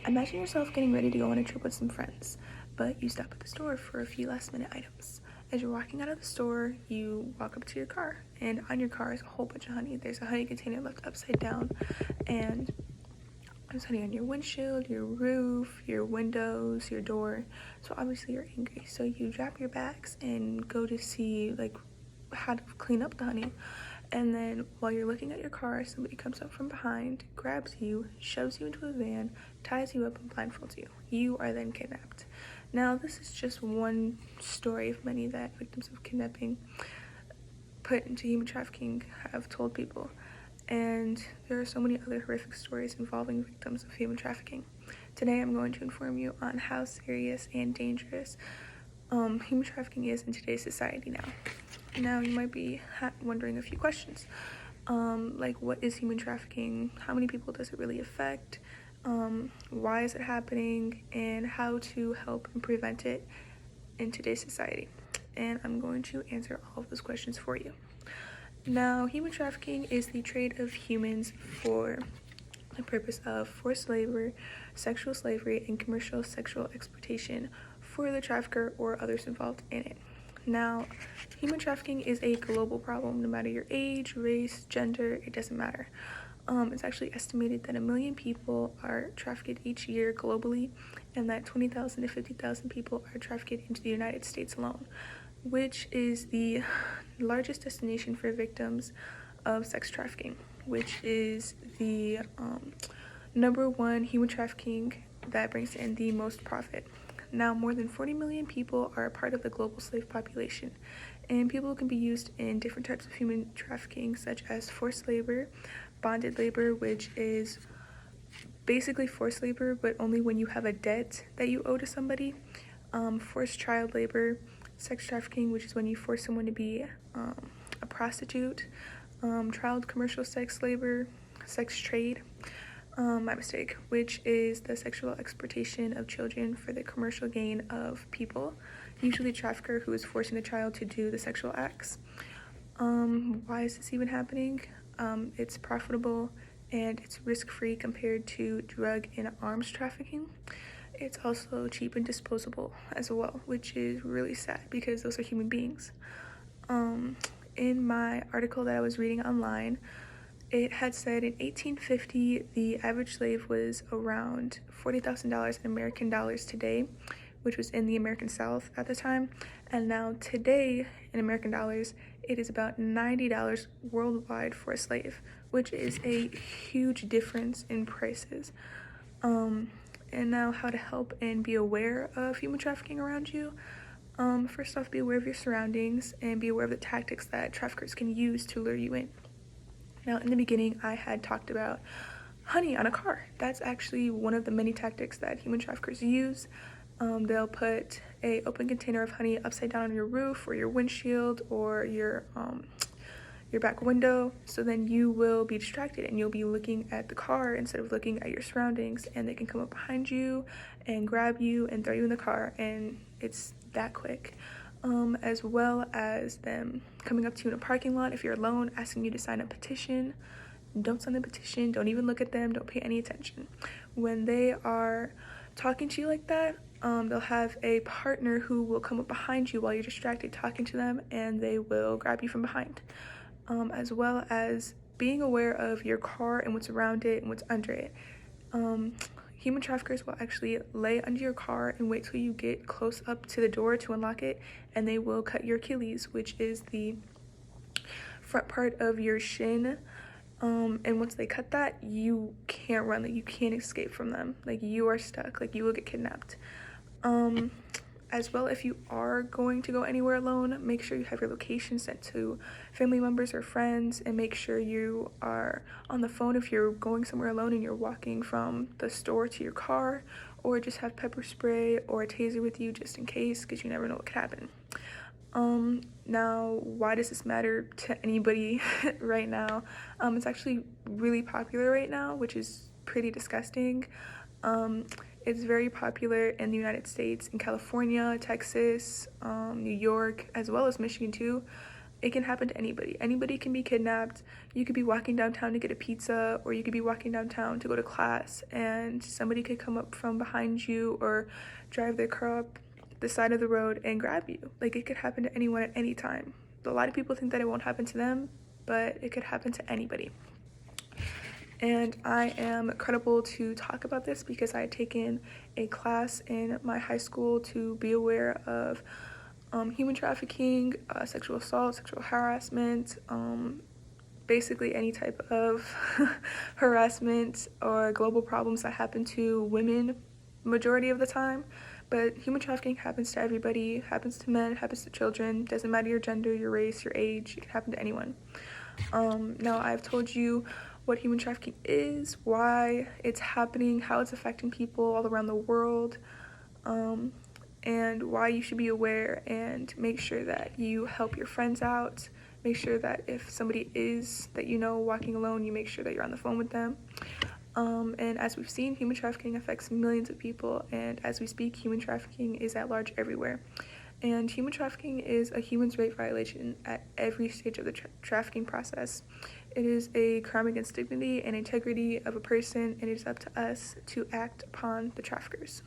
Imagine yourself getting ready to go on a trip with some friends, but you stop at the store for a few last minute items. As you're walking out of the store, you walk up to your car, and on your car is a whole bunch of honey. There's a honey container left upside down, and there's honey on your windshield, your roof, your windows, your door. So obviously you're angry. So you drop your bags and go to see how to clean up the honey. And then while you're looking at your car, somebody comes up from behind, grabs you, shoves you into a van, ties you up, and blindfolds you. You are then kidnapped. Now, this is just one story of many that victims of kidnapping put into human trafficking have told people. And there are so many other horrific stories involving victims of human trafficking. Today, I'm going to inform you on how serious and dangerous human trafficking is in today's society now. Now, you might be wondering a few questions, like what is human trafficking, how many people does it really affect, why is it happening, and how to help and prevent it in today's society. And I'm going to answer all of those questions for you. Now, human trafficking is the trade of humans for the purpose of forced labor, sexual slavery, and commercial sexual exploitation for the trafficker or others involved in it. Now, human trafficking is a global problem. No matter your age, race, gender, it doesn't matter. It's actually estimated that 1 million people are trafficked each year globally, and that 20,000 to 50,000 people are trafficked into the United States alone, which is the largest destination for victims of sex trafficking, which is the number one human trafficking that brings in the most profit. Now, more than 40 million people are a part of the global slave population, and people can be used in different types of human trafficking, such as forced labor, bonded labor, which is basically forced labor, but only when you have a debt that you owe to somebody, forced child labor, sex trafficking, which is when you force someone to be a prostitute, child commercial sex labor, sex trade, which is the sexual exploitation of children for the commercial gain of people, usually a trafficker who is forcing the child to do the sexual acts. Why is this even happening? It's profitable and it's risk-free compared to drug and arms trafficking. It's also cheap and disposable as well, which is really sad because those are human beings. In my article that I was reading online, it had said in 1850, the average slave was around $40,000 in American dollars today, which was in the American South at the time. And now today, in American dollars, it is about $90 worldwide for a slave, which is a huge difference in prices. And now how to help and be aware of human trafficking around you. First off, be aware of your surroundings and be aware of the tactics that traffickers can use to lure you in. Now, in the beginning, I had talked about honey on a car. That's actually one of the many tactics that human traffickers use. They'll put an open container of honey upside down on your roof or your windshield or your back window, so then you will be distracted and you'll be looking at the car instead of looking at your surroundings, and they can come up behind you and grab you and throw you in the car, and it's that quick. As well as them coming up to you in a parking lot if you're alone, asking you to sign a petition. Don't sign the petition, don't even look at them, don't pay any attention. When they are talking to you like that, they'll have a partner who will come up behind you while you're distracted talking to them, and they will grab you from behind. As well as being aware of your car and what's around it and what's under it. Human traffickers will actually lay under your car and wait till you get close up to the door to unlock it, and they will cut your Achilles, which is the front part of your shin. And once they cut that, you can't run, you can't escape from them. You are stuck, you will get kidnapped. As well, if you are going to go anywhere alone, make sure you have your location sent to family members or friends, and make sure you are on the phone if you're going somewhere alone and you're walking from the store to your car, or just have pepper spray or a taser with you just in case, because you never know what could happen. Now, why does this matter to anybody right now? It's actually really popular right now, which is pretty disgusting. It's very popular in the United States, in California, Texas, New York, as well as Michigan too. It can happen to anybody. Anybody can be kidnapped. You could be walking downtown to get a pizza, or you could be walking downtown to go to class, and somebody could come up from behind you or drive their car up the side of the road and grab you. Like, it could happen to anyone at any time. A lot of people think that it won't happen to them, but it could happen to anybody. And I am credible to talk about this because I had taken a class in my high school to be aware of human trafficking, sexual assault, sexual harassment, basically any type of harassment or global problems that happen to women majority of the time. But human trafficking happens to everybody, happens to men, happens to children, doesn't matter your gender, your race, your age, it can happen to anyone. Now I've told you what human trafficking is, why it's happening, how it's affecting people all around the world, and why you should be aware and make sure that you help your friends out. Make sure that if somebody is that you know walking alone, you make sure that you're on the phone with them. And as we've seen, human trafficking affects millions of people, and as we speak, human trafficking is at large everywhere. And human trafficking is a human rights violation at every stage of the trafficking process. It is a crime against dignity and integrity of a person, and it is up to us to act upon the traffickers.